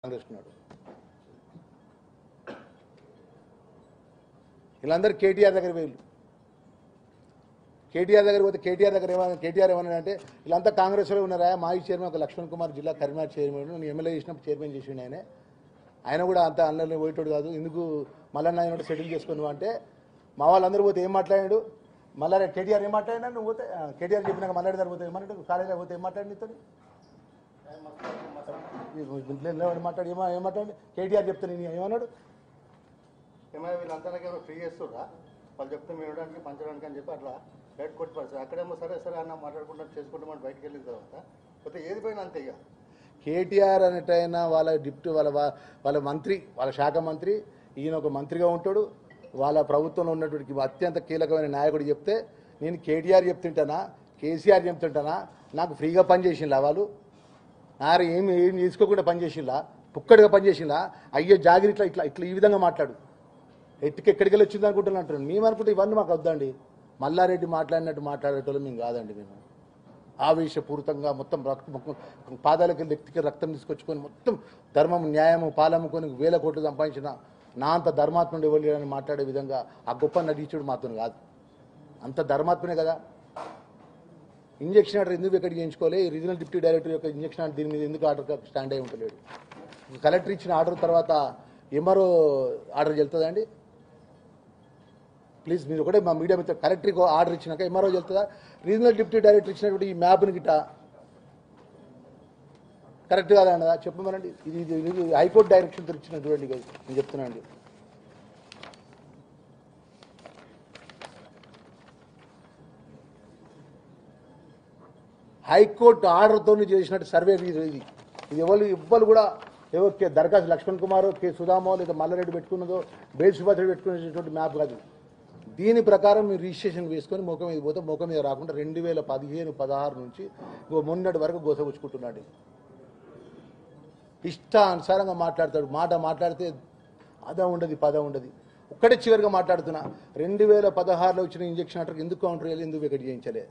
కాంగ్రెస్కున్నాడు. వీళ్ళందరూ కేటీఆర్ దగ్గర పోయిళ్ళు. కేటీఆర్ దగ్గర పోతే కేటీఆర్ ఏమన్నాడంటే వీళ్ళంతా కాంగ్రెస్లో ఉన్నారా, మాజీ చైర్మన్ ఒక లక్ష్మణ్ కుమార్ జిల్లా కరీంనగర్ చైర్మన్, నేను ఎమ్మెల్యే చేసినప్పుడు చైర్మన్ చేసిండు ఆయన కూడా అంత అన్నలో పోయేటోడు కాదు, ఎందుకు మల్లన్న ఆయన సెటిల్ చేసుకున్నావు అంటే మా వాళ్ళందరూ పోతే ఏం మాట్లాడాడు, మళ్ళీ కేటీఆర్ ఏం మాట్లాడినా నువ్వు పోతే కేటీఆర్ చెప్పినాక మల్లాడి దగ్గర పోతే ఏమన్నాడు, కాలేజీలో పోతే ఏం మాట్లాడి నీతో మాట్లాడి ఏం మాట్లాడి కేటీఆర్ చెప్తే నేను ఏమన్నాడు, ఏమైనా వీళ్ళందరికీ ఫ్రీ చేస్తుర్రా వాళ్ళు చెప్తే మేము ఇవ్వడానికి పంచడానికి అని చెప్పి అట్లా బయట కొట్టిపడతారు. అక్కడేమో సరే అన్న మాట్లాడుకుంటాం చేసుకుంటామని బయటకు వెళ్ళిన తర్వాత పోతే ఏది పోయినా అంతే. ఇక కేటీఆర్ అనేటైనా వాళ్ళ డిప్యూటీ వాళ్ళ మంత్రి, వాళ్ళ శాఖ మంత్రి, ఈయన ఒక మంత్రిగా ఉంటాడు, వాళ్ళ ప్రభుత్వంలో ఉన్నటువంటి అత్యంత కీలకమైన నాయకుడు చెప్తే నేను కేటీఆర్ చెప్తుంటానా కేసీఆర్ చెప్తుంటానా, నాకు ఫ్రీగా పనిచేసిందా వాళ్ళు, నారు ఏం తీసుకోకుండా పనిచేసిందా, పుక్కడిగా పనిచేసిందా, అయ్యో జాగిరి ఇట్లా ఇట్లా ఇట్లా ఈ విధంగా మాట్లాడు, ఎక్కడికి వెళ్ళి వచ్చింది అనుకుంటున్నా అంటున్నాను. మేము అనుకుంటే ఇవన్నీ మాకు వద్దండి, మల్లారెడ్డి మాట్లాడినట్టు మాట్లాడేటోళ్ళు మేము కాదండి. మేము ఆవేశపూరితంగా మొత్తం పాదాలకి వ్యక్తికి రక్తం తీసుకొచ్చుకొని మొత్తం ధర్మం న్యాయము పాలముకొని 1000 కోట్లు సంపాదించిన నా అంత ధర్మాత్ముడు ఇవ్వలేదని మాట్లాడే విధంగా ఆ గొప్ప నటీచుడు మాతో కాదు, అంత ధర్మాత్మనే కదా. ఇంజక్షన్ ఆర్డర్ ఎందుకు ఎక్కడికి చేయించుకోవాలి, రీజనల్ డిప్యూటీ డైరెక్టర్ యొక్క ఇంజక్షన్ ఆర్డర్ దీని మీద ఎందుకు ఆర్డర్ స్టాండ్ అయి ఉంటలేడు, కలెక్టర్ ఇచ్చిన ఆర్డర్ తర్వాత ఎంఆర్ఓ ఆర్డర్ చెల్తుందండి. ప్లీజ్ మీరు ఒకటే మా మీడియా మీద కలెక్టర్కి ఆర్డర్ ఇచ్చినాక ఎంఆర్ఓ చెల్తుందా, రీజనల్ డిప్యూటీ డైరెక్టర్ ఇచ్చినటువంటి ఈ మ్యాప్ని గిట్ట కరెక్ట్ కాదన్నదా చెప్పమనండి. ఇది హైకోర్టు డైరెక్షన్తో ఇచ్చినటువంటి నేను చెప్తున్నాను అండి. హైకోర్టు ఆర్డర్తో చేసినట్టు సర్వే ఇది ఎవ్వరు కూడా ఏవో దరఖాస్తు లక్ష్మణ్ కుమారో కే సుధామో లేదా మల్లారెడ్డి పెట్టుకున్నదో బేల్ సుభాష్ రెడ్డి పెట్టుకునేటువంటి మ్యాప్ కాదు. దీని ప్రకారం మీరు రిజిస్ట్రేషన్ వేసుకొని ముఖం మీద పోతే ముఖం మీద రాకుండా 2015-16 నుంచి మొన్నటి వరకు గోసపుచ్చుకుంటున్నాడు. ఇష్టానుసారంగా మాట్లాడతాడు, మాట్లాడితే అదా ఉండదు పద ఉండదు. ఒక్కటే చివరిగా మాట్లాడుతున్నా, 2016లో వచ్చిన ఇంజక్షన్ ఆర్డర్ ఎందుకు కౌంటర్ చేయాలి, ఎందుకు వికెట్ చేయించలే,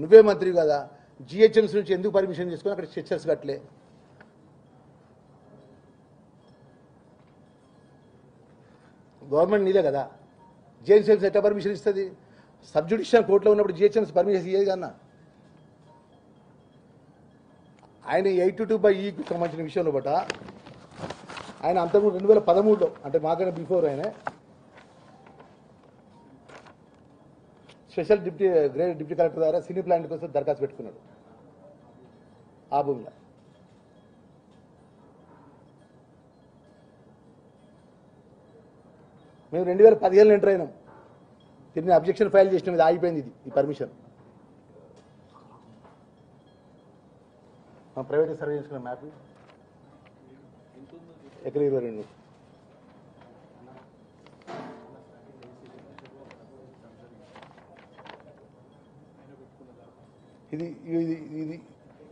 నువ్వే మంత్రి కదా, జిహెచ్ఎంసీ నుంచి ఎందుకు పర్మిషన్ తీసుకొని అక్కడ స్ట్రెచర్స్ కట్టలే, గవర్నమెంట్ నీదే కదా, జిహెచ్ఎంసీ ఎట్లా పర్మిషన్ ఇస్తుంది, సబ్ జ్యుడిషియల్ కోర్టులో ఉన్నప్పుడు జిహెచ్ఎంసీ పర్మిషన్ ఇయ్యేది కన్నా. ఆయన 82/Eకి సంబంధించిన విషయంలో బట్ట ఆయన అంతకుముందు 2013లో అంటే మాకైనా బిఫోర్ ఆయన స్పెషల్ డిప్యూటీ కలెక్టర్ ద్వారా సినీ ప్లాంట్ కోసం దరఖాస్తు పెట్టుకున్నాడు ఆ భూమిలో. మేము 2015లో ఎంటర్ అయినాం, తిరిగి అబ్జెక్షన్ ఫైల్ చేసిన మీద ఆగిపోయింది ఈ పర్మిషన్. ప్రైవేట్ సర్వే చేసుకున్న మ్యాప్ ఎక్కడ 22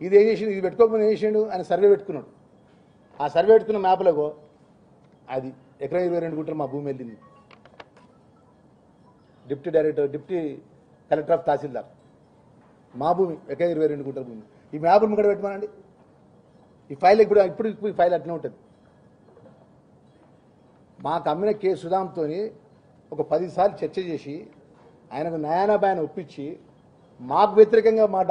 ఇది ఏం చేసిండు, ఇది పెట్టుకోకపోతే ఏం చేసిండు, ఆయన సర్వే పెట్టుకున్నాడు. ఆ సర్వే పెట్టుకున్న మ్యాప్లో అది ఎకరా 22 గుంటలు మా భూమి వెళ్ళింది. డిప్యూటీ కలెక్టర్ ఆఫ్ తహసీల్దార్ మా భూమి ఎకరా 22 గుంటల భూమి. ఈ మ్యాప్ ఇక్కడ పెట్టమనండి, ఈ ఫైల్ ఇప్పుడు ఈ ఫైల్ అట్నే ఉంటుంది. మాకు అమ్మిన కే సుధాంతో ఒక 10 సార్లు చర్చ చేసి ఆయనకు న్యాయాన బాయన ఒప్పించి మాకు వ్యతిరేకంగా మా